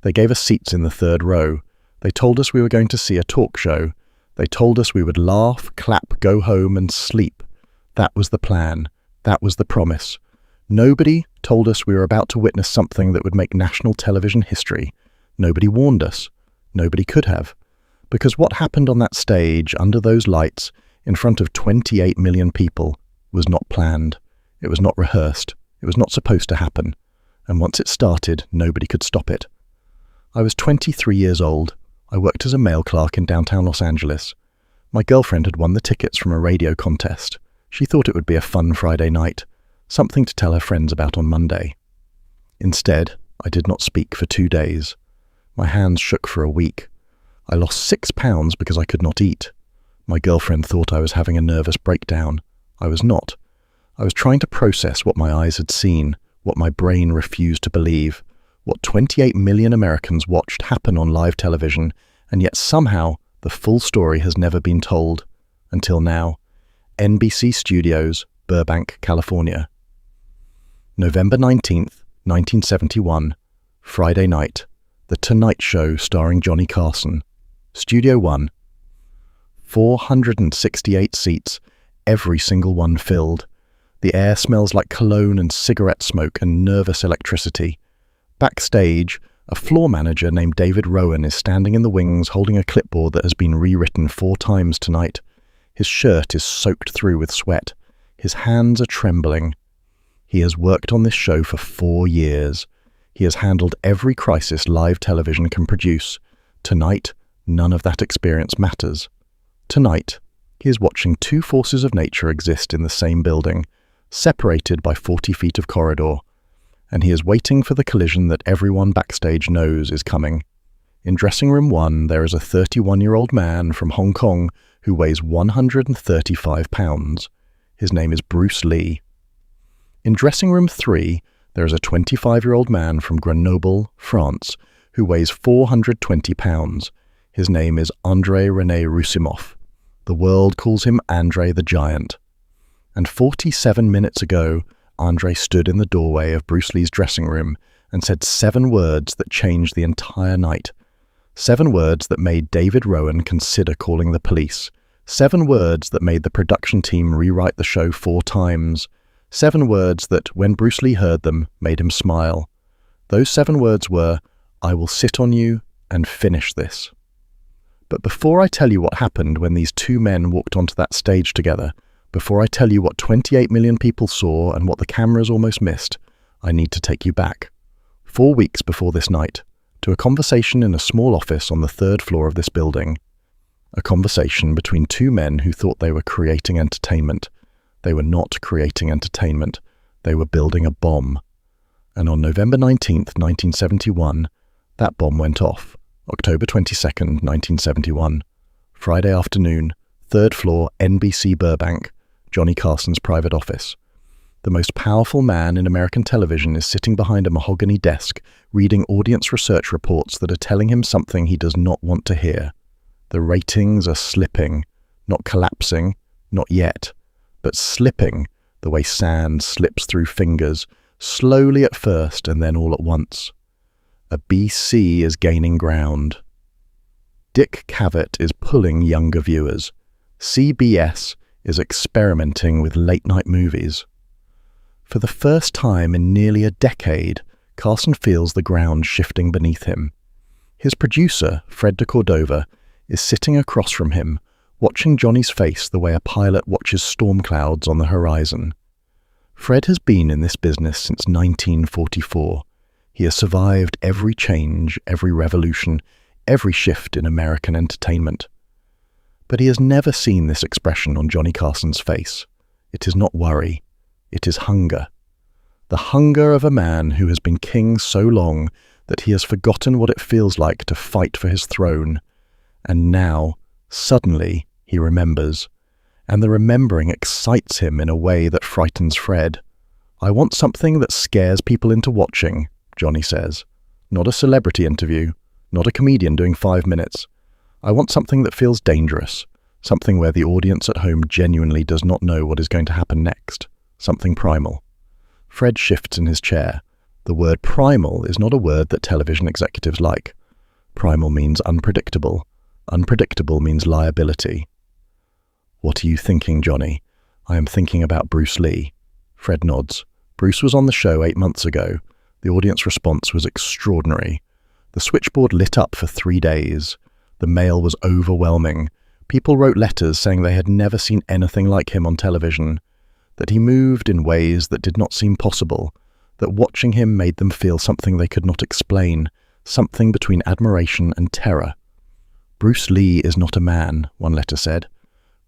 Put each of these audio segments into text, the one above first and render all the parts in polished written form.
They gave us seats in the third row. They told us we were going to see a talk show. They told us we would laugh, clap, go home and sleep. That was the plan. That was the promise. Nobody told us we were about to witness something that would make national television history. Nobody warned us. Nobody could have. Because what happened on that stage, under those lights, in front of 28 million people, was not planned. It was not rehearsed. It was not supposed to happen. And once it started, nobody could stop it. I was 23 years old. I worked as a mail clerk in downtown Los Angeles. My girlfriend had won the tickets from a radio contest. She thought it would be a fun Friday night, something to tell her friends about on Monday. Instead, I did not speak for 2 days. My hands shook for a week. I lost 6 pounds because I could not eat. My girlfriend thought I was having a nervous breakdown. I was not. I was trying to process what my eyes had seen, what my brain refused to believe, what 28 million Americans watched happen on live television, and yet somehow the full story has never been told. Until now. NBC Studios, Burbank, California. November 19th, 1971. Friday night. The Tonight Show starring Johnny Carson. Studio 1. 468 seats, every single one filled. The air smells like cologne and cigarette smoke and nervous electricity. Backstage, a floor manager named David Rowan is standing in the wings holding a clipboard that has been rewritten 4 times tonight. His shirt is soaked through with sweat. His hands are trembling. He has worked on this show for 4 years. He has handled every crisis live television can produce. Tonight, none of that experience matters. Tonight, he is watching 2 forces of nature exist in the same building, separated by 40 feet of corridor, and he is waiting for the collision that everyone backstage knows is coming. In dressing room 1, there is a 31-year-old man from Hong Kong who weighs 135 pounds. His name is Bruce Lee. In dressing room 3, there is a 25-year-old man from Grenoble, France, who weighs 420 pounds. His name is André René Roussimoff. The world calls him André the Giant. And 47 minutes ago, André stood in the doorway of Bruce Lee's dressing room and said 7 words that changed the entire night. 7 words that made David Rowan consider calling the police. 7 words that made the production team rewrite the show 4 times. 7 words that, when Bruce Lee heard them, made him smile. Those 7 words were, "I will sit on you and finish this." But before I tell you what happened when these 2 men walked onto that stage together, before I tell you what 28 million people saw and what the cameras almost missed, I need to take you back, 4 weeks before this night, to a conversation in a small office on the 3rd floor of this building. A conversation between 2 men who thought they were creating entertainment. They were not creating entertainment. They were building a bomb. And on November 19th, 1971, that bomb went off. October 22nd, 1971. Friday afternoon, 3rd floor, NBC Burbank, Johnny Carson's private office. The most powerful man in American television is sitting behind a mahogany desk, reading audience research reports that are telling him something he does not want to hear. The ratings are slipping, not collapsing, not yet, but slipping the way sand slips through fingers, slowly at first and then all at once. A BC is gaining ground. Dick Cavett is pulling younger viewers. CBS is experimenting with late-night movies. For the first time in nearly a decade, Carson feels the ground shifting beneath him. His producer, Fred de Cordova, is sitting across from him, watching Johnny's face the way a pilot watches storm clouds on the horizon. Fred has been in this business since 1944. He has survived every change, every revolution, every shift in American entertainment. But he has never seen this expression on Johnny Carson's face. It is not worry. It is hunger. The hunger of a man who has been king so long that he has forgotten what it feels like to fight for his throne. And now, suddenly, he remembers. And the remembering excites him in a way that frightens Fred. "I want something that scares people into watching," Johnny says. "Not a celebrity interview, not a comedian doing 5 minutes. I want something that feels dangerous, something where the audience at home genuinely does not know what is going to happen next, something primal." Fred shifts in his chair. The word primal is not a word that television executives like. Primal means unpredictable. Unpredictable means liability. What are you thinking, Johnny? I am thinking about Bruce Lee. Fred nods. Bruce was on the show 8 months ago. The audience response was extraordinary. The switchboard lit up for 3 days. The mail was overwhelming. People wrote letters saying they had never seen anything like him on television, that he moved in ways that did not seem possible, that watching him made them feel something they could not explain, something between admiration and terror. Bruce Lee is not a man, one letter said.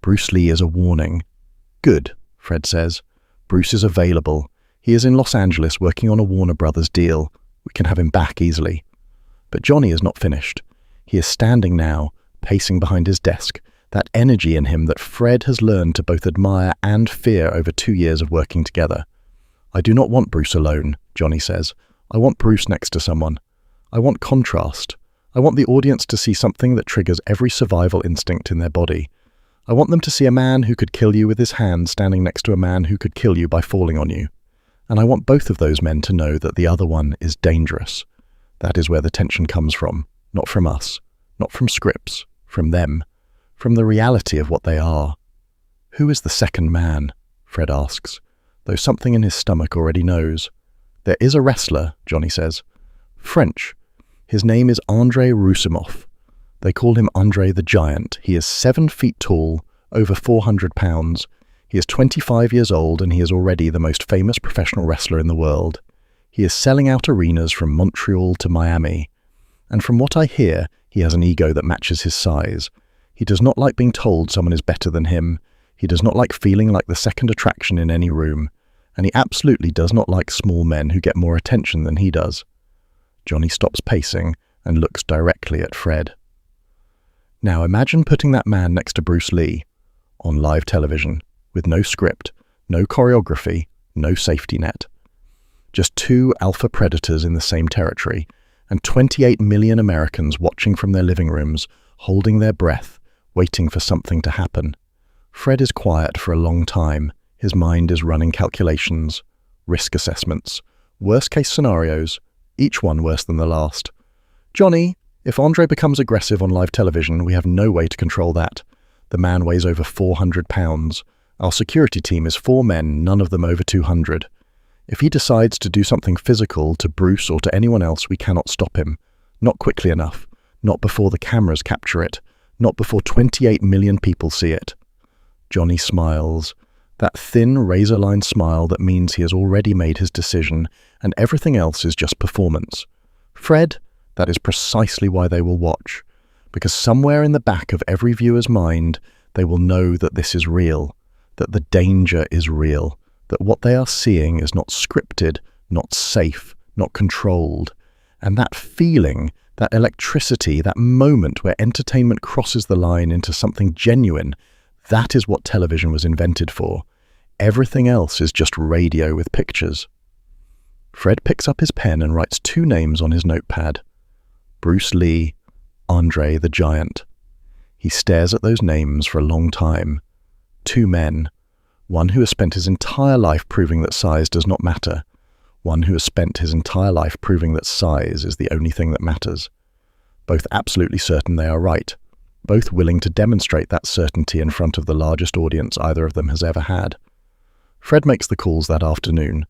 Bruce Lee is a warning. Good, Fred says. Bruce is available. He is in Los Angeles working on a Warner Brothers deal. We can have him back easily. But Johnny is not finished. He is standing now, pacing behind his desk, that energy in him that Fred has learned to both admire and fear over 2 years of working together. I do not want Bruce alone, Johnny says. I want Bruce next to someone. I want contrast. I want the audience to see something that triggers every survival instinct in their body. I want them to see a man who could kill you with his hand standing next to a man who could kill you by falling on you. And I want both of those men to know that the other one is dangerous. That is where the tension comes from, not from us, not from scripts, from them, from the reality of what they are. Who is the second man? Fred asks, though something in his stomach already knows. There is a wrestler, Johnny says. French. His name is André Roussimoff. They call him André the Giant. He is 7 feet tall, over 400 pounds. He is 25 years old and he is already the most famous professional wrestler in the world. He is selling out arenas from Montreal to Miami. And from what I hear, he has an ego that matches his size. He does not like being told someone is better than him. He does not like feeling like the second attraction in any room. And he absolutely does not like small men who get more attention than he does. Johnny stops pacing and looks directly at Fred. Now imagine putting that man next to Bruce Lee, on live television, with no script, no choreography, no safety net. Just 2 alpha predators in the same territory, and 28 million Americans watching from their living rooms, holding their breath, waiting for something to happen. Fred is quiet for a long time. His mind is running calculations, risk assessments, worst-case scenarios, each one worse than the last. Johnny, if André becomes aggressive on live television, we have no way to control that. The man weighs over 400 pounds. Our security team is 4 men, none of them over 200. If he decides to do something physical to Bruce or to anyone else, we cannot stop him. Not quickly enough. Not before the cameras capture it. Not before 28 million people see it. Johnny smiles. That thin, razor-line smile that means he has already made his decision, and everything else is just performance. Fred, that is precisely why they will watch. Because somewhere in the back of every viewer's mind, they will know that this is real, that the danger is real, that what they are seeing is not scripted, not safe, not controlled. And that feeling, that electricity, that moment where entertainment crosses the line into something genuine, that is what television was invented for. Everything else is just radio with pictures. Fred picks up his pen and writes 2 names on his notepad. Bruce Lee, André the Giant. He stares at those names for a long time. 2 men. One who has spent his entire life proving that size does not matter. One who has spent his entire life proving that size is the only thing that matters. Both absolutely certain they are right. Both willing to demonstrate that certainty in front of the largest audience either of them has ever had. Fred makes the calls that afternoon.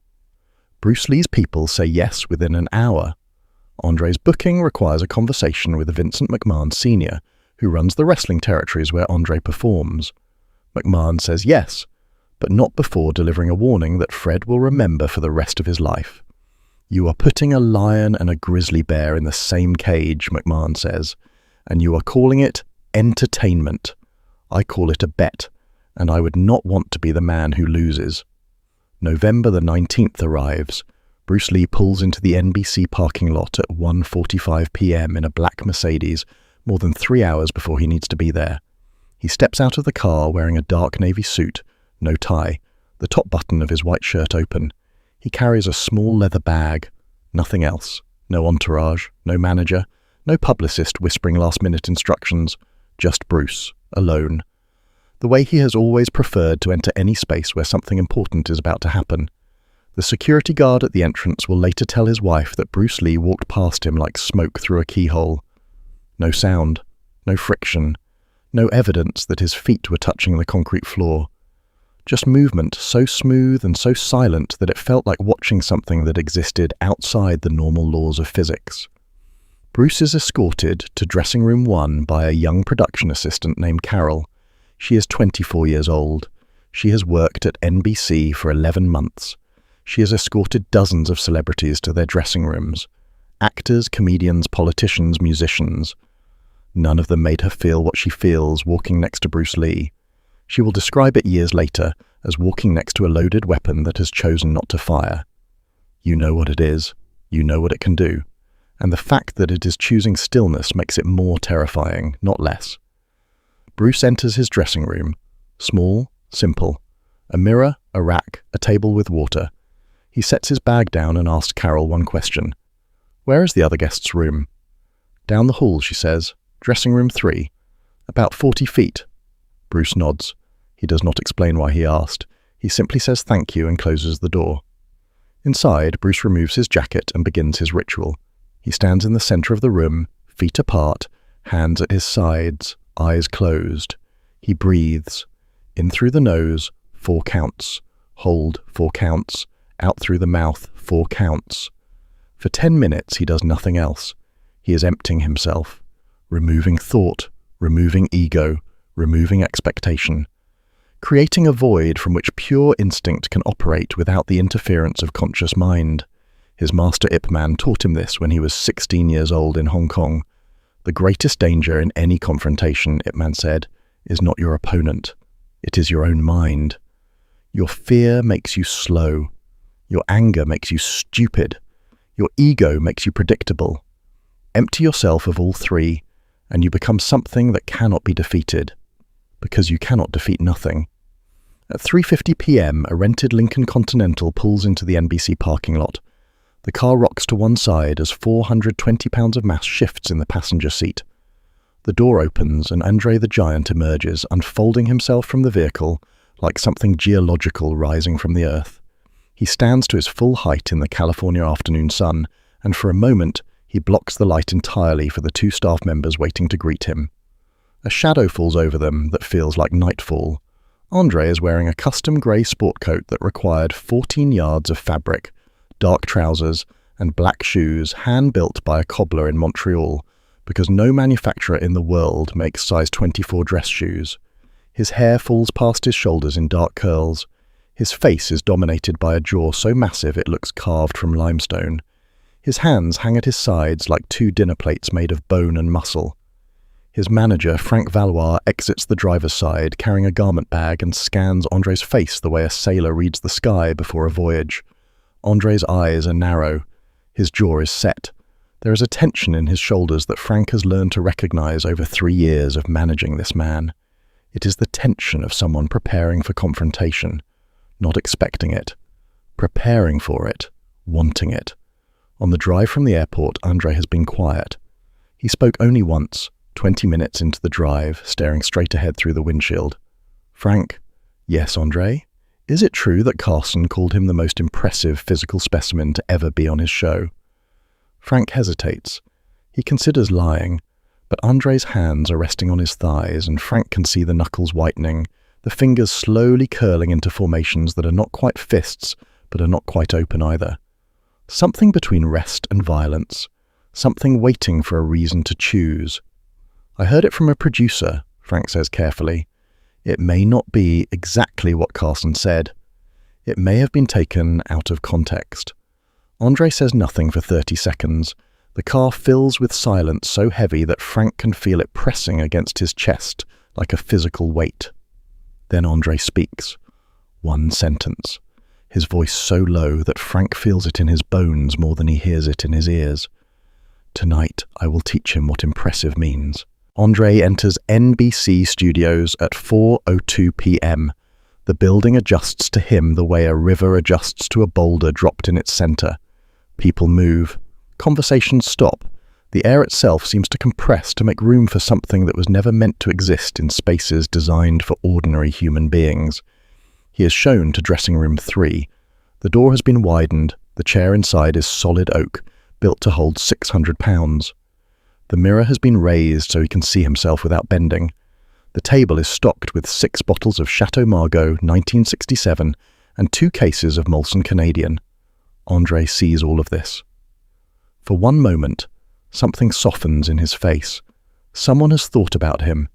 Bruce Lee's people say yes within an hour. André's booking requires a conversation with Vincent McMahon Sr., who runs the wrestling territories where André performs. McMahon says yes, but not before delivering a warning that Fred will remember for the rest of his life. You are putting a lion and a grizzly bear in the same cage, McMahon says, and you are calling it entertainment. I call it a bet, and I would not want to be the man who loses. November the 19th arrives. Bruce Lee pulls into the NBC parking lot at 1:45 p.m. in a black Mercedes, more than 3 hours before he needs to be there. He steps out of the car wearing a dark navy suit, no tie, the top button of his white shirt open. He carries a small leather bag, nothing else. No entourage, no manager, no publicist whispering last-minute instructions, just Bruce, alone. The way he has always preferred to enter any space where something important is about to happen. The security guard at the entrance will later tell his wife that Bruce Lee walked past him like smoke through a keyhole. No sound, no friction, no evidence that his feet were touching the concrete floor. Just movement so smooth and so silent that it felt like watching something that existed outside the normal laws of physics. Bruce is escorted to dressing room 1 by a young production assistant named Carol. She is 24 years old. She has worked at NBC for 11 months. She has escorted dozens of celebrities to their dressing rooms. Actors, comedians, politicians, musicians. None of them made her feel what she feels walking next to Bruce Lee. She will describe it years later as walking next to a loaded weapon that has chosen not to fire. You know what it is. You know what it can do. And the fact that it is choosing stillness makes it more terrifying, not less. Bruce enters his dressing room. Small, simple. A mirror, a rack, a table with water. He sets his bag down and asks Carol one question. "Where is the other guest's room?" "Down the hall," she says. "Dressing room 3. About 40 feet. Bruce nods. He does not explain why he asked. He simply says thank you and closes the door. Inside, Bruce removes his jacket and begins his ritual. He stands in the center of the room, feet apart, hands at his sides, eyes closed. He breathes. In through the nose, 4 counts. Hold, 4 counts. Out through the mouth, 4 counts. For 10 minutes, he does nothing else. He is emptying himself, removing thought, removing ego, removing expectation, creating a void from which pure instinct can operate without the interference of conscious mind. His master Ip Man taught him this when he was 16 years old in Hong Kong. The greatest danger in any confrontation, Ip Man said, is not your opponent. It is your own mind. Your fear makes you slow. Your anger makes you stupid. Your ego makes you predictable. Empty yourself of all 3, and you become something that cannot be defeated, because you cannot defeat nothing. At 3:50 p.m., a rented Lincoln Continental pulls into the NBC parking lot. The car rocks to one side as 420 pounds of mass shifts in the passenger seat. The door opens and André the Giant emerges, unfolding himself from the vehicle like something geological rising from the earth. He stands to his full height in the California afternoon sun, and for a moment he blocks the light entirely for the 2 staff members waiting to greet him. A shadow falls over them that feels like nightfall. André is wearing a custom grey sport coat that required 14 yards of fabric, dark trousers, and black shoes hand-built by a cobbler in Montreal, because no manufacturer in the world makes size 24 dress shoes. His hair falls past his shoulders in dark curls. His face is dominated by a jaw so massive it looks carved from limestone. His hands hang at his sides like 2 dinner plates made of bone and muscle. His manager, Frank Valois, exits the driver's side carrying a garment bag and scans André's face the way a sailor reads the sky before a voyage. André's eyes are narrow. His jaw is set. There is a tension in his shoulders that Frank has learned to recognize over 3 years of managing this man. It is the tension of someone preparing for confrontation, not expecting it, preparing for it, wanting it. On the drive from the airport, André has been quiet. He spoke only once, 20 minutes into the drive, staring straight ahead through the windshield. "Frank." "Yes, André? Is it true that Carson called him the most impressive physical specimen to ever be on his show?" Frank hesitates. He considers lying, but André's hands are resting on his thighs, and Frank can see the knuckles whitening, the fingers slowly curling into formations that are not quite fists, but are not quite open either. Something between rest and violence, something waiting for a reason to choose. "I heard it from a producer," Frank says carefully. "It may not be exactly what Carson said. It may have been taken out of context." André says nothing for 30 seconds. The car fills with silence so heavy that Frank can feel it pressing against his chest like a physical weight. Then André speaks. 1 sentence. His voice so low that Frank feels it in his bones more than he hears it in his ears. "Tonight I will teach him what impressive means." André enters NBC studios at 4:02 p.m. The building adjusts to him the way a river adjusts to a boulder dropped in its center. People move. Conversations stop. The air itself seems to compress to make room for something that was never meant to exist in spaces designed for ordinary human beings. He is shown to dressing room 3. The door has been widened. The chair inside is solid oak, built to hold 600 pounds. The mirror has been raised so he can see himself without bending. The table is stocked with 6 bottles of Chateau Margaux 1967 and 2 cases of Molson Canadian. André sees all of this. For one moment, something softens in his face. Someone has thought about him.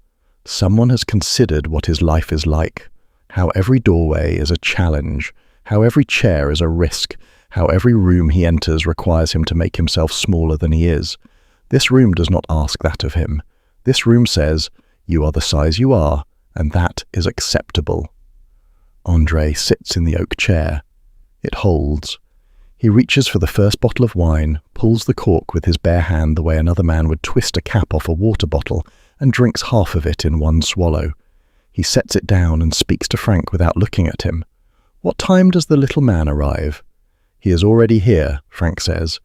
Someone has considered what his life is like, how every doorway is a challenge, how every chair is a risk, how every room he enters requires him to make himself smaller than he is. This room does not ask that of him. This room says, "You are the size you are, and that is acceptable." André sits in the oak chair. It holds. He reaches for the first bottle of wine, pulls the cork with his bare hand the way another man would twist a cap off a water bottle, and drinks half of it in one swallow. He sets it down and speaks to Frank without looking at him. "What time does the little man arrive?" "He is already here," Frank says.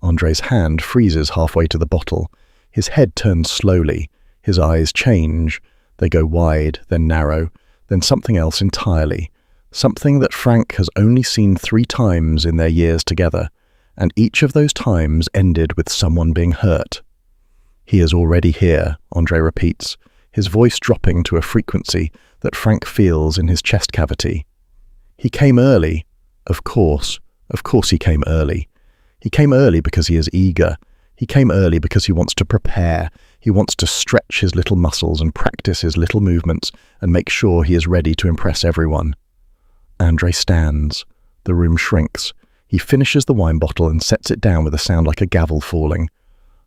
André's hand freezes halfway to the bottle. His head turns slowly. His eyes change. They go wide, then narrow, then something else entirely. Something that Frank has only seen 3 times in their years together, and each of those times ended with someone being hurt. "He is already here," André repeats, his voice dropping to a frequency that Frank feels in his chest cavity. "He came early." Of course he came early. He came early because he is eager. He came early because he wants to prepare. He wants to stretch his little muscles and practice his little movements and make sure he is ready to impress everyone. André stands. The room shrinks. He finishes the wine bottle and sets it down with a sound like a gavel falling.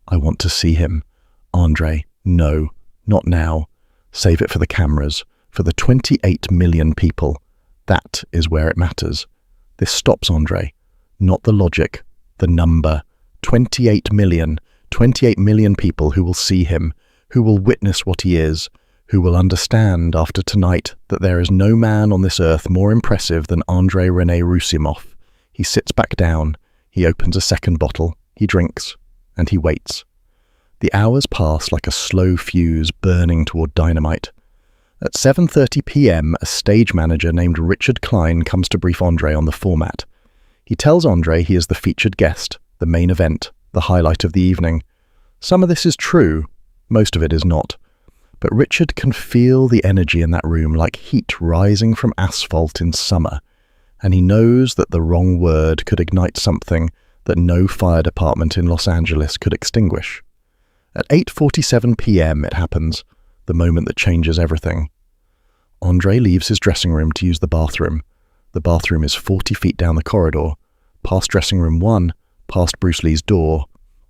"I want to see him." "André, no, not now. Save it for the cameras, for the 28 million people. That is where it matters." This stops André. Not the logic, the number. 28 million people who will see him, who will witness what he is, who will understand after tonight that there is no man on this earth more impressive than André René Roussimoff. He sits back down, he opens a second bottle, he drinks, and he waits. The hours pass like a slow fuse burning toward dynamite. At 7:30 p.m, a stage manager named Richard Klein comes to brief André on the format. He tells André he is the featured guest, the main event, the highlight of the evening. Some of this is true, most of it is not. But Richard can feel the energy in that room like heat rising from asphalt in summer, and he knows that the wrong word could ignite something that no fire department in Los Angeles could extinguish. At 8:47 p.m. it happens, the moment that changes everything. André leaves his dressing room to use the bathroom. The bathroom is 40 feet down the corridor, past dressing room 1, past Bruce Lee's door.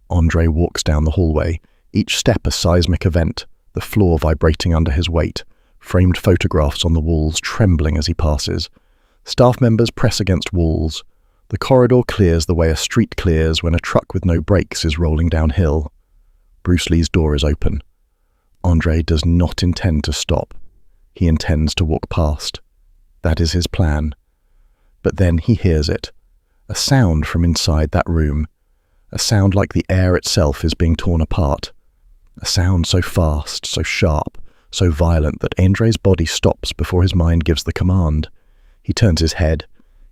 André walks down the hallway, each step a seismic event, the floor vibrating under his weight, framed photographs on the walls trembling as he passes. Staff members press against walls. The corridor clears the way a street clears when a truck with no brakes is rolling downhill. Bruce Lee's door is open. André does not intend to stop. He intends to walk past. That is his plan. But then he hears it. A sound from inside that room. A sound like the air itself is being torn apart. A sound so fast, so sharp, so violent that André's body stops before his mind gives the command. He turns his head.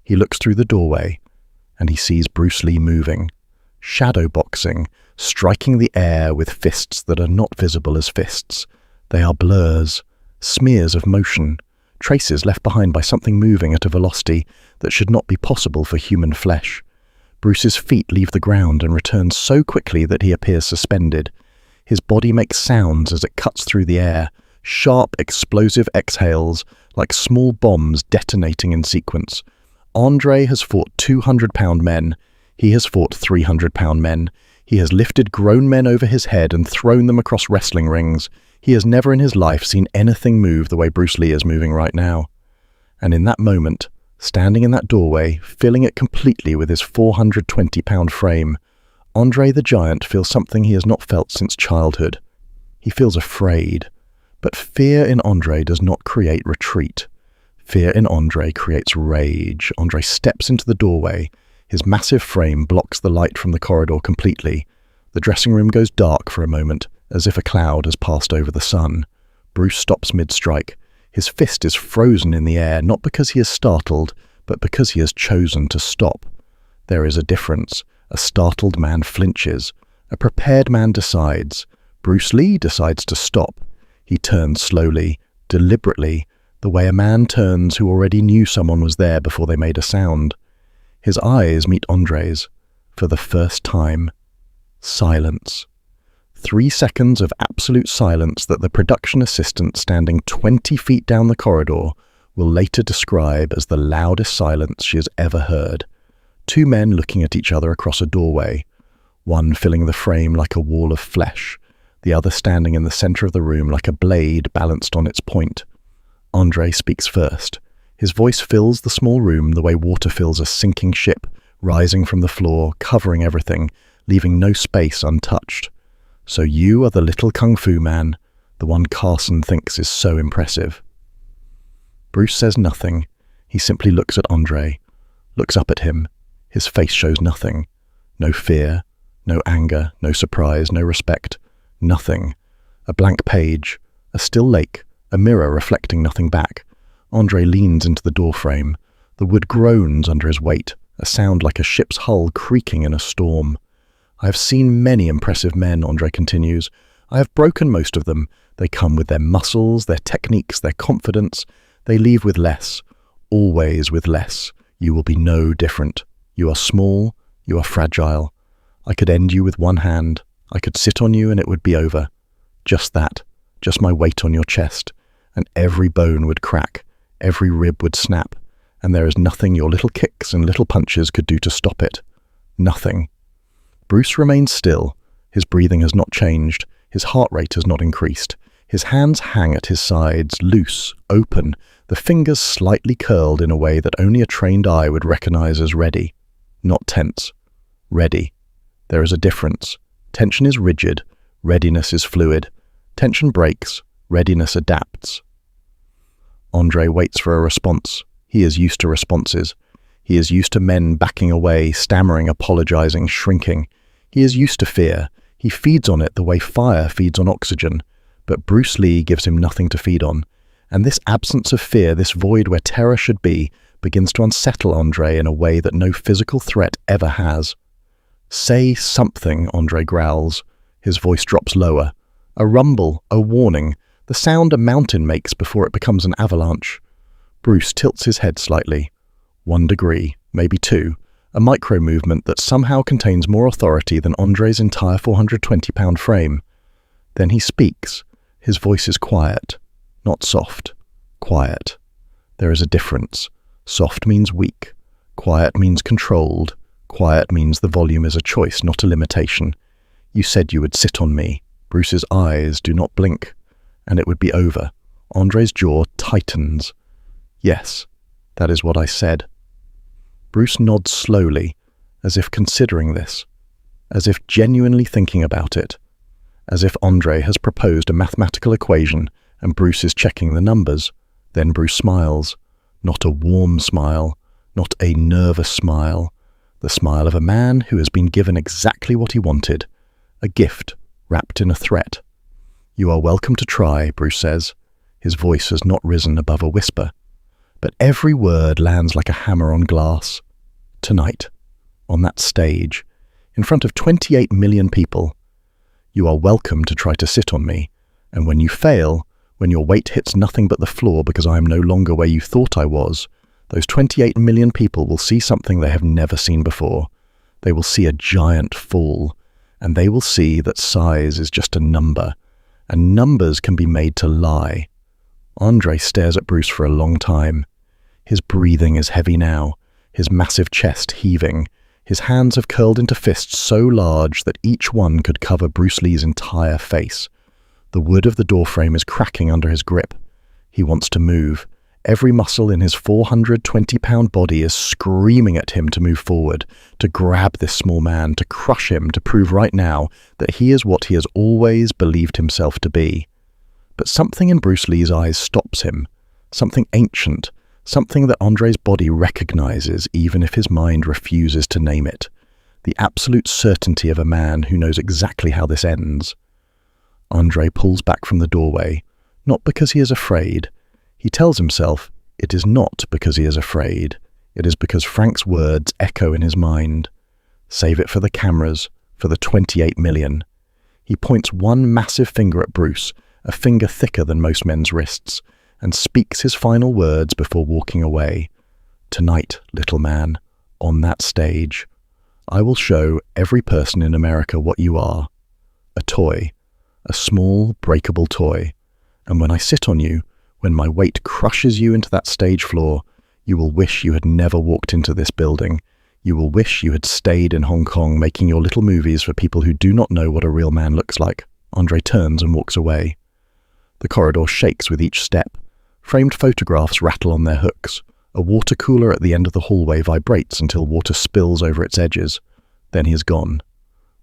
He looks through the doorway, and he sees Bruce Lee moving, shadow boxing, striking the air with fists that are not visible as fists. They are blurs, smears of motion, traces left behind by something moving at a velocity that should not be possible for human flesh. Bruce's feet leave the ground and return so quickly that he appears suspended. His body makes sounds as it cuts through the air, sharp, explosive exhales like small bombs detonating in sequence. André has fought 200-pound men. He has fought 300-pound men. He has lifted grown men over his head and thrown them across wrestling rings. He has never in his life seen anything move the way Bruce Lee is moving right now. And in that moment, standing in that doorway, filling it completely with his 420-pound frame, André the Giant feels something he has not felt since childhood. He feels afraid. But fear in André does not create retreat. Fear in André creates rage. André steps into the doorway. His massive frame blocks the light from the corridor completely. The dressing room goes dark for a moment, as if a cloud has passed over the sun. Bruce stops mid-strike. His fist is frozen in the air, not because he is startled, but because he has chosen to stop. There is a difference. A startled man flinches. A prepared man decides. Bruce Lee decides to stop. He turns slowly, deliberately, the way a man turns who already knew someone was there before they made a sound. His eyes meet André's. For the first time. Silence. 3 seconds of absolute silence that the production assistant standing 20 feet down the corridor will later describe as the loudest silence she has ever heard. 2 men looking at each other across a doorway, one filling the frame like a wall of flesh, the other standing in the center of the room like a blade balanced on its point. André speaks first. His voice fills the small room the way water fills a sinking ship, rising from the floor, covering everything, leaving no space untouched. So you are the little kung fu man, the one Carson thinks is so impressive. Bruce says nothing. He simply looks at André, looks up at him. His face shows nothing. No fear, no anger, no surprise, no respect. Nothing. A blank page, a still lake, a mirror reflecting nothing back. André leans into the doorframe. The wood groans under his weight, a sound like a ship's hull creaking in a storm. I have seen many impressive men, André continues. I have broken most of them. They come with their muscles, their techniques, their confidence. They leave with less, always with less. You will be no different. You are small, you are fragile. I could end you with one hand. I could sit on you and it would be over. Just that, just my weight on your chest. And every bone would crack, every rib would snap, and there is nothing your little kicks and little punches could do to stop it. Nothing. Bruce remains still. His breathing has not changed. His heart rate has not increased. His hands hang at his sides, loose, open, the fingers slightly curled in a way that only a trained eye would recognize as ready. Not tense. Ready. There is a difference. Tension is rigid. Readiness is fluid. Tension breaks. Readiness adapts. André waits for a response. He is used to responses. He is used to men backing away, stammering, apologizing, shrinking. He is used to fear. He feeds on it the way fire feeds on oxygen. But Bruce Lee gives him nothing to feed on. And this absence of fear, this void where terror should be, begins to unsettle André in a way that no physical threat ever has. Say something, André growls. His voice drops lower. A rumble, a warning, the sound a mountain makes before it becomes an avalanche. Bruce tilts his head slightly. 1 degree, maybe 2, a micro-movement that somehow contains more authority than André's entire 420-pound frame. Then he speaks. His voice is quiet, not soft. Quiet. There is a difference. Soft means weak. Quiet means controlled. Quiet means the volume is a choice, not a limitation. You said you would sit on me. Bruce's eyes do not blink, and it would be over. André's jaw tightens. Yes, that is what I said. Bruce nods slowly, as if considering this, as if genuinely thinking about it, as if André has proposed a mathematical equation and Bruce is checking the numbers. Then Bruce smiles. Not a warm smile, not a nervous smile. The smile of a man who has been given exactly what he wanted, a gift wrapped in a threat. You are welcome to try, Bruce says. His voice has not risen above a whisper. But every word lands like a hammer on glass. Tonight, on that stage, in front of 28 million people, you are welcome to try to sit on me, and when you fail, when your weight hits nothing but the floor because I am no longer where you thought I was, those 28 million people will see something they have never seen before. They will see a giant fall, and they will see that size is just a number, and numbers can be made to lie. André stares at Bruce for a long time. His breathing is heavy now, his massive chest heaving. His hands have curled into fists so large that each one could cover Bruce Lee's entire face. The wood of the doorframe is cracking under his grip. He wants to move. Every muscle in his 420-pound body is screaming at him to move forward, to grab this small man, to crush him, to prove right now that he is what he has always believed himself to be. But something in Bruce Lee's eyes stops him. Something ancient. Something that André's body recognizes even if his mind refuses to name it. The absolute certainty of a man who knows exactly how this ends. André pulls back from the doorway, not because he is afraid. He tells himself it is not because he is afraid. It is because Frank's words echo in his mind. Save it for the cameras, for the 28 million. He points one massive finger at Bruce, a finger thicker than most men's wrists, and speaks his final words before walking away. Tonight, little man, on that stage, I will show every person in America what you are. A toy. A small, breakable toy. And when I sit on you, when my weight crushes you into that stage floor, you will wish you had never walked into this building. You will wish you had stayed in Hong Kong making your little movies for people who do not know what a real man looks like. André turns and walks away. The corridor shakes with each step. Framed photographs rattle on their hooks. A water cooler at the end of the hallway vibrates until water spills over its edges. Then he is gone.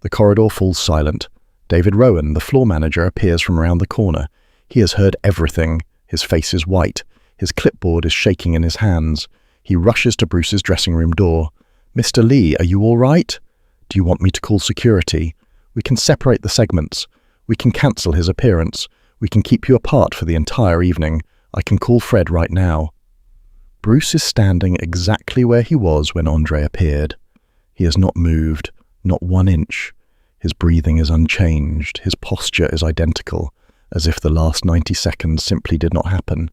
The corridor falls silent. David Rowan, the floor manager, appears from around the corner. He has heard everything. His face is white. His clipboard is shaking in his hands. He rushes to Bruce's dressing room door. "Mr. Lee, are you all right? Do you want me to call security? We can separate the segments. We can cancel his appearance. We can keep you apart for the entire evening. I can call Fred right now." Bruce is standing exactly where he was when André appeared. He has not moved, not 1 inch. His breathing is unchanged. His posture is identical, as if the last 90 seconds simply did not happen.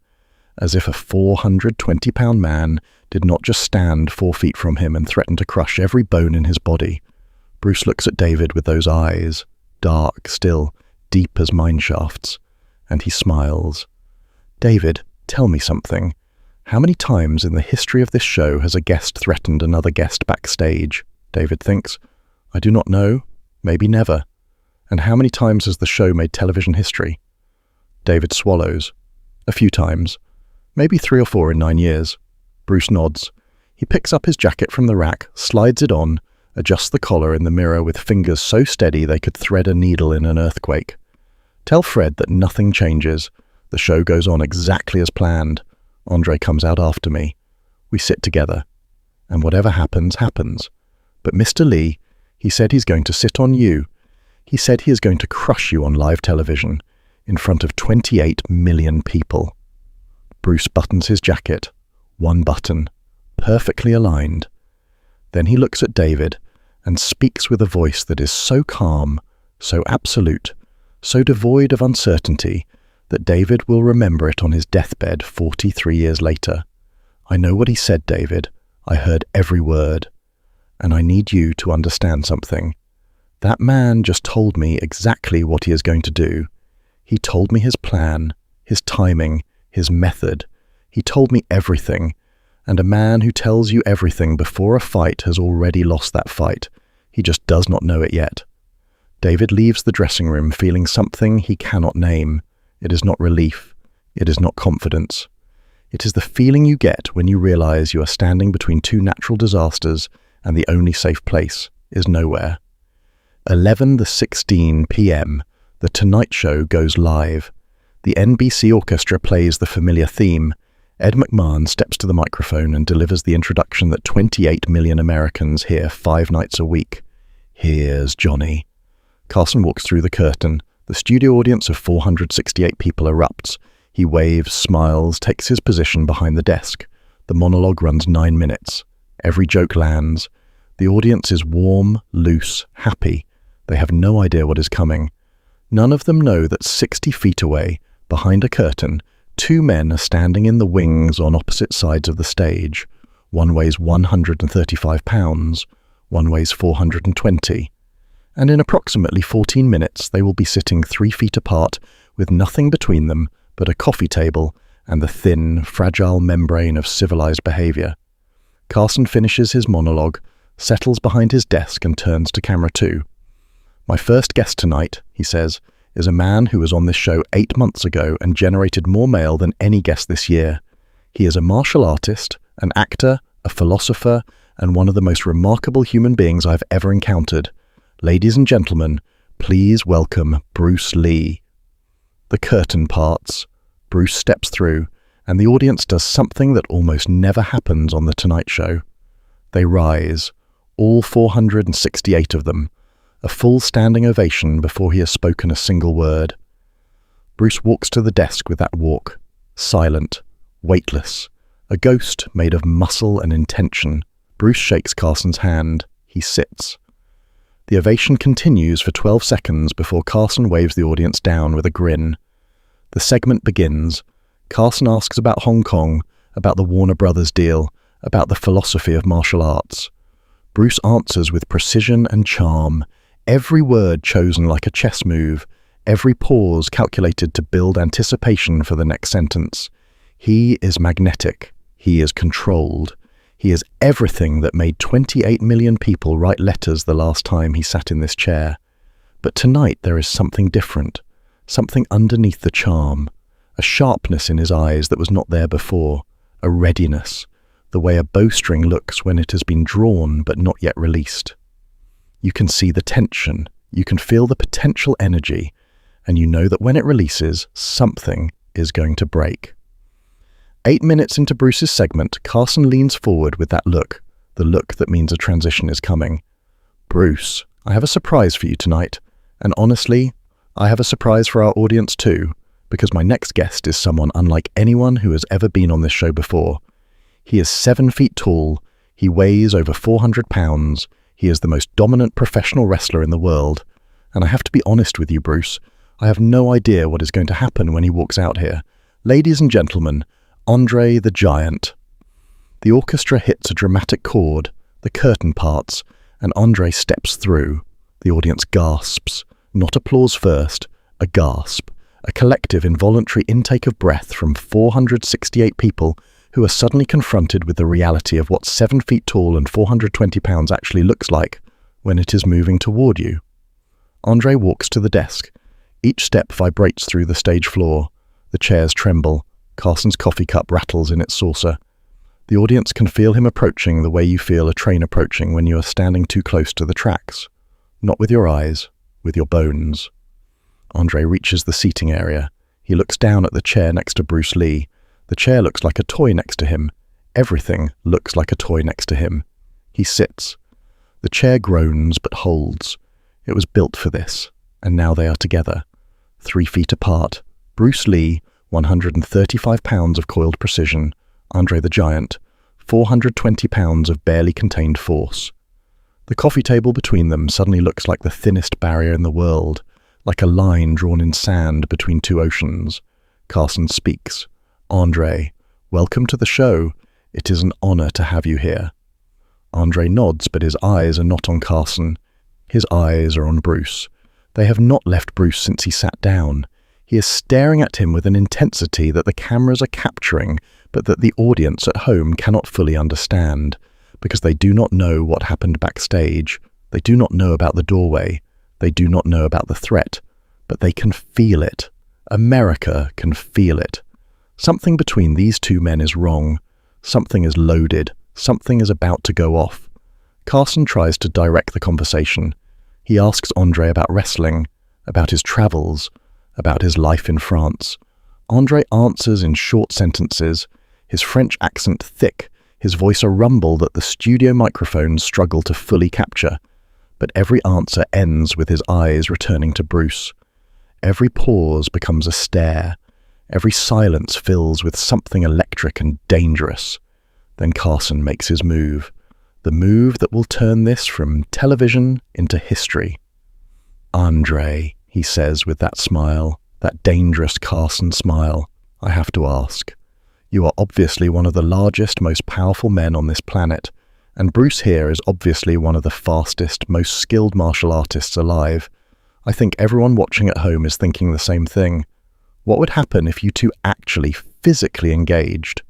As if a 420-pound man did not just stand 4 feet from him and threaten to crush every bone in his body. Bruce looks at David with those eyes, dark, still, deep as mine shafts, and he smiles. "David, tell me something. How many times in the history of this show has a guest threatened another guest backstage?" David thinks. "I do not know. Maybe never. And how many times has the show made television history?" David swallows. "A few times. Maybe 3 or 4 in 9 years. Bruce nods. He picks up his jacket from the rack, slides it on, adjusts the collar in the mirror with fingers so steady they could thread a needle in an earthquake. "Tell Fred that nothing changes. The show goes on exactly as planned. André comes out after me. We sit together. And whatever happens, happens. But Mr. Lee, he said he's going to sit on you. He said he is going to crush you on live television, in front of 28 million people." Bruce buttons his jacket. 1 button. Perfectly aligned. Then he looks at David and speaks with a voice that is so calm, so absolute, so devoid of uncertainty, that David will remember it on his deathbed 43 years later. "I know what he said, David. I heard every word. And I need you to understand something. That man just told me exactly what he is going to do. He told me his plan, his timing, his method. He told me everything. And a man who tells you everything before a fight has already lost that fight. He just does not know it yet." David leaves the dressing room feeling something he cannot name. It is not relief. It is not confidence. It is the feeling you get when you realize you are standing between 2 natural disasters and the only safe place is nowhere. 11:16 p.m. The Tonight Show goes live. The NBC orchestra plays the familiar theme. Ed McMahon steps to the microphone and delivers the introduction that 28 million Americans hear 5 nights a week. "Here's Johnny." Carson walks through the curtain. The studio audience of 468 people erupts. He waves, smiles, takes his position behind the desk. The monologue runs 9 minutes. Every joke lands. The audience is warm, loose, happy. They have no idea what is coming. None of them know that 60 feet away, behind a curtain, 2 men are standing in the wings on opposite sides of the stage. One weighs 135 pounds. One weighs 420. And in approximately 14 minutes they will be sitting 3 feet apart with nothing between them but a coffee table and the thin, fragile membrane of civilized behavior. Carson finishes his monologue, settles behind his desk and turns to camera 2. "My first guest tonight," he says, "is a man who was on this show 8 months ago and generated more mail than any guest this year. He is a martial artist, an actor, a philosopher, and one of the most remarkable human beings I've ever encountered. Ladies and gentlemen, please welcome Bruce Lee." The curtain parts. Bruce steps through, and the audience does something that almost never happens on The Tonight Show. They rise, all 468 of them, a full standing ovation before he has spoken a single word. Bruce walks to the desk with that walk, silent, weightless, A ghost made of muscle and intention. Bruce shakes Carson's hand. He sits. The ovation continues for 12 seconds before Carson waves the audience down with a grin. The segment begins. Carson asks about Hong Kong, about the Warner Brothers deal, about the philosophy of martial arts. Bruce answers with precision and charm, every word chosen like a chess move, every pause calculated to build anticipation for the next sentence. He is magnetic. He is controlled. He is everything that made 28 million people write letters the last time he sat in this chair. But tonight there is something different, something underneath the charm, a sharpness in his eyes that was not there before, a readiness, the way a bowstring looks when it has been drawn but not yet released. You can see the tension, you can feel the potential energy, and you know that when it releases, something is going to break. 8 minutes into Bruce's segment, Carson leans forward with that look, the look that means a transition is coming. Bruce, I have a surprise for you tonight, and honestly, I have a surprise for our audience too, because my next guest is someone unlike anyone who has ever been on this show before. He is 7 feet tall, he weighs over 400 pounds, he is the most dominant professional wrestler in the world, and I have to be honest with you, Bruce, I have no idea what is going to happen when he walks out here. Ladies and gentlemen, André the Giant. The orchestra hits a dramatic chord, the curtain parts, and André steps through. The audience gasps. Not applause first, a gasp. A collective involuntary intake of breath from 468 people who are suddenly confronted with the reality of what 7 feet tall and 420 pounds actually looks like when it is moving toward you. André walks to the desk. Each step vibrates through the stage floor. The chairs tremble. Carson's coffee cup rattles in its saucer. The audience can feel him approaching the way you feel a train approaching when you are standing too close to the tracks. Not with your eyes, with your bones. André reaches the seating area. He looks down at the chair next to Bruce Lee. The chair looks like a toy next to him. Everything looks like a toy next to him. He sits. The chair groans but holds. It was built for this, and now they are together. 3 feet apart. Bruce Lee, 135 pounds of coiled precision. André the Giant, 420 pounds of barely contained force. The coffee table between them suddenly looks like the thinnest barrier in the world, like a line drawn in sand between two oceans. Carson speaks. André, welcome to the show. It is an honor to have you here. André nods, but his eyes are not on Carson. His eyes are on Bruce. They have not left Bruce since he sat down. He is staring at him with an intensity that the cameras are capturing, but that the audience at home cannot fully understand, because they do not know what happened backstage. They do not know about the doorway. They do not know about the threat, but they can feel it. America can feel it. Something between these two men is wrong. Something is loaded. Something is about to go off. Carson tries to direct the conversation. He asks André about wrestling, about his travels, about his life in France. André answers in short sentences, his French accent thick, his voice a rumble that the studio microphones struggle to fully capture. But every answer ends with his eyes returning to Bruce. Every pause becomes a stare. Every silence fills with something electric and dangerous. Then Carson makes his move. The move that will turn this from television into history. André, he says with that smile, that dangerous Carson smile, I have to ask. You are obviously one of the largest, most powerful men on this planet, and Bruce here is obviously one of the fastest, most skilled martial artists alive. I think everyone watching at home is thinking the same thing. What would happen if you two actually physically engaged?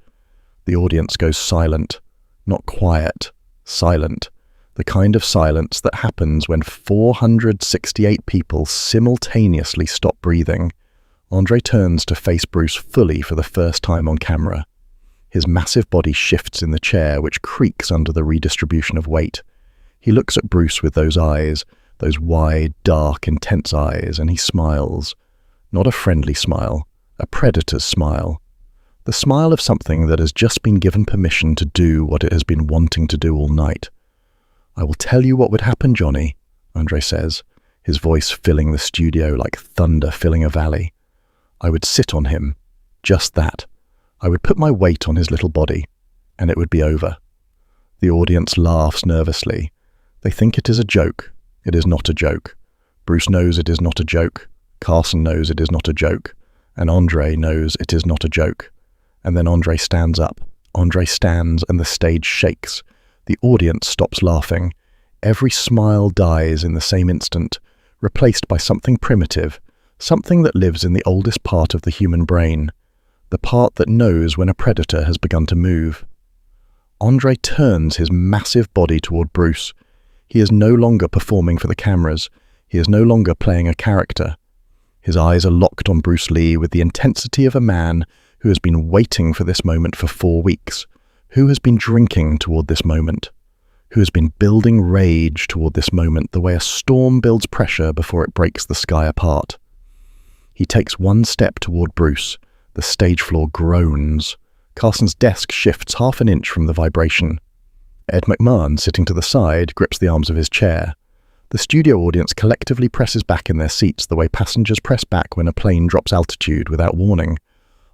The audience goes silent. Not quiet, silent. The kind of silence that happens when 468 people simultaneously stop breathing. André turns to face Bruce fully for the first time on camera. His massive body shifts in the chair, which creaks under the redistribution of weight. He looks at Bruce with those eyes, those wide, dark, intense eyes, and he smiles. Not a friendly smile, a predator's smile. The smile of something that has just been given permission to do what it has been wanting to do all night. I will tell you what would happen, Johnny, André says, his voice filling the studio like thunder filling a valley. I would sit on him. Just that. I would put my weight on his little body, and it would be over. The audience laughs nervously. They think it is a joke. It is not a joke. Bruce knows it is not a joke. Carson knows it is not a joke. And André knows it is not a joke. And then André stands up. André stands and the stage shakes. The audience stops laughing. Every smile dies in the same instant, replaced by something primitive, something that lives in the oldest part of the human brain, the part that knows when a predator has begun to move. André turns his massive body toward Bruce. He is no longer performing for the cameras. He is no longer playing a character. His eyes are locked on Bruce Lee with the intensity of a man who has been waiting for this moment for 4 weeks, who has been drinking toward this moment, who has been building rage toward this moment the way a storm builds pressure before it breaks the sky apart. He takes one step toward Bruce. The stage floor groans. Carson's desk shifts half an inch from the vibration. Ed McMahon, sitting to the side, grips the arms of his chair. The studio audience collectively presses back in their seats the way passengers press back when a plane drops altitude without warning.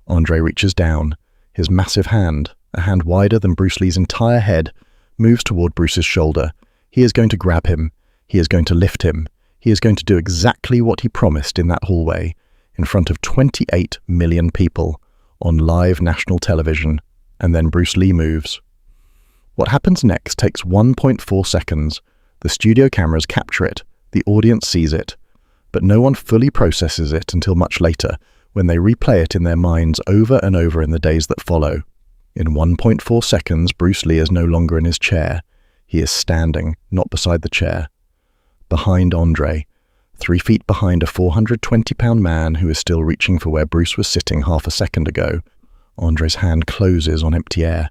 André reaches down. His massive hand, a hand wider than Bruce Lee's entire head, moves toward Bruce's shoulder. He is going to grab him. He is going to lift him. He is going to do exactly what he promised in that hallway, in front of 28 million people, on live national television, and then Bruce Lee moves. What happens next takes 1.4 seconds. The studio cameras capture it, the audience sees it, but no one fully processes it until much later, when they replay it in their minds over and over in the days that follow. In 1.4 seconds, Bruce Lee is no longer in his chair. He is standing, not beside the chair. Behind André, 3 feet behind a 420-pound man who is still reaching for where Bruce was sitting half a second ago. André's hand closes on empty air.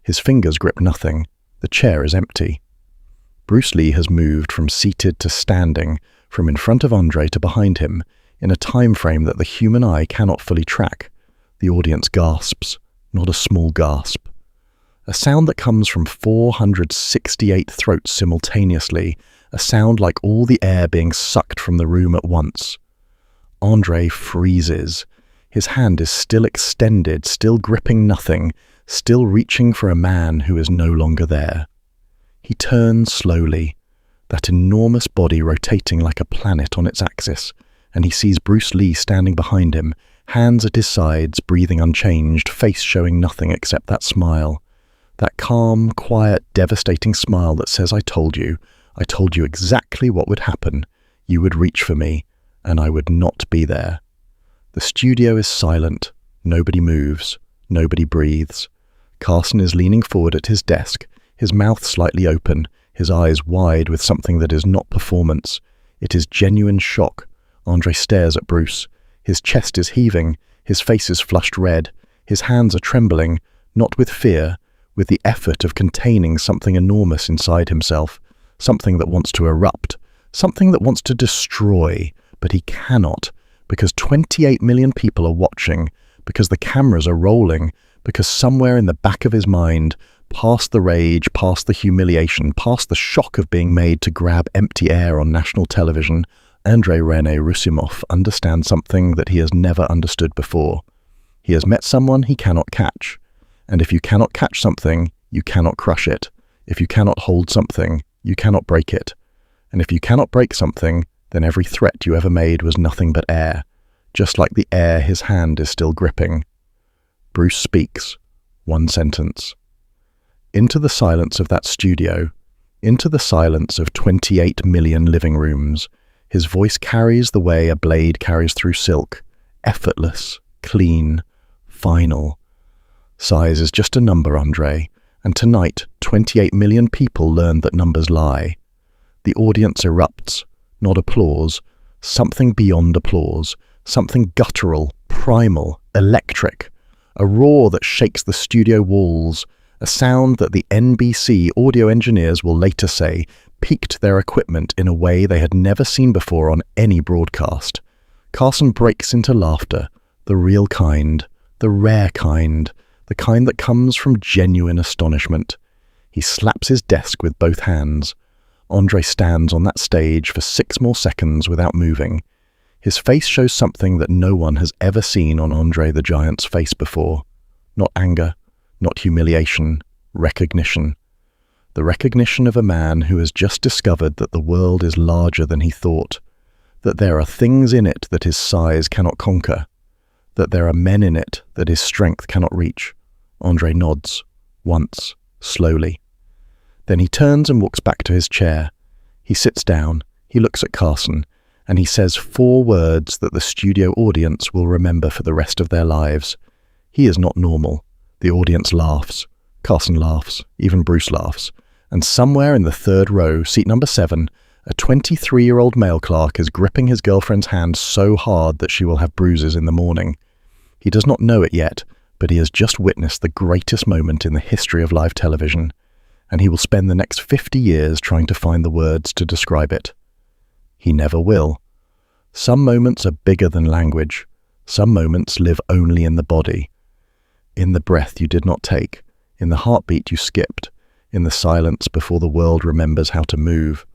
His fingers grip nothing. The chair is empty. Bruce Lee has moved from seated to standing, from in front of André to behind him, in a time frame that the human eye cannot fully track. The audience gasps, not a small gasp. A sound that comes from 468 throats simultaneously, a sound like all the air being sucked from the room at once. André freezes. His hand is still extended, still gripping nothing, still reaching for a man who is no longer there. He turns slowly, that enormous body rotating like a planet on its axis, and he sees Bruce Lee standing behind him, hands at his sides, breathing unchanged, face showing nothing except that smile. That calm, quiet, devastating smile that says, I told you exactly what would happen. You would reach for me, and I would not be there. The studio is silent. Nobody moves. Nobody breathes. Carson is leaning forward at his desk, his mouth slightly open, his eyes wide with something that is not performance. It is genuine shock. André stares at Bruce. His chest is heaving. His face is flushed red. His hands are trembling, not with fear, with the effort of containing something enormous inside himself, something that wants to erupt, something that wants to destroy, but he cannot, because 28 million people are watching, because the cameras are rolling, because somewhere in the back of his mind, past the rage, past the humiliation, past the shock of being made to grab empty air on national television, André René Roussimoff understands something that he has never understood before. He has met someone he cannot catch. And if you cannot catch something, you cannot crush it. If you cannot hold something, you cannot break it. And if you cannot break something, then every threat you ever made was nothing but air, just like the air his hand is still gripping. Bruce speaks. One sentence. Into the silence of that studio, into the silence of 28 million living rooms, his voice carries the way a blade carries through silk, effortless, clean, final. Size is just a number, André, and tonight 28 million people learned that numbers lie. The audience erupts, not applause, something beyond applause, something guttural, primal, electric, a roar that shakes the studio walls, a sound that the NBC audio engineers will later say piqued their equipment in a way they had never seen before on any broadcast. Carson breaks into laughter, the real kind, the rare kind, the kind that comes from genuine astonishment. He slaps his desk with both hands. André stands on that stage for 6 more seconds without moving. His face shows something that no one has ever seen on André the Giant's face before. Not anger, not humiliation, recognition. The recognition of a man who has just discovered that the world is larger than he thought, that there are things in it that his size cannot conquer, that there are men in it that his strength cannot reach. André nods, once, slowly. Then he turns and walks back to his chair. He sits down, he looks at Carson, and he says 4 words that the studio audience will remember for the rest of their lives. He is not normal. The audience laughs. Carson laughs. Even Bruce laughs. And somewhere in the 3rd row, seat number 7, a 23-year-old male clerk is gripping his girlfriend's hand so hard that she will have bruises in the morning. He does not know it yet, but he has just witnessed the greatest moment in the history of live television, and he will spend the next 50 years trying to find the words to describe it. He never will. Some moments are bigger than language. Some moments live only in the body. In the breath you did not take, in the heartbeat you skipped, in the silence before the world remembers how to move.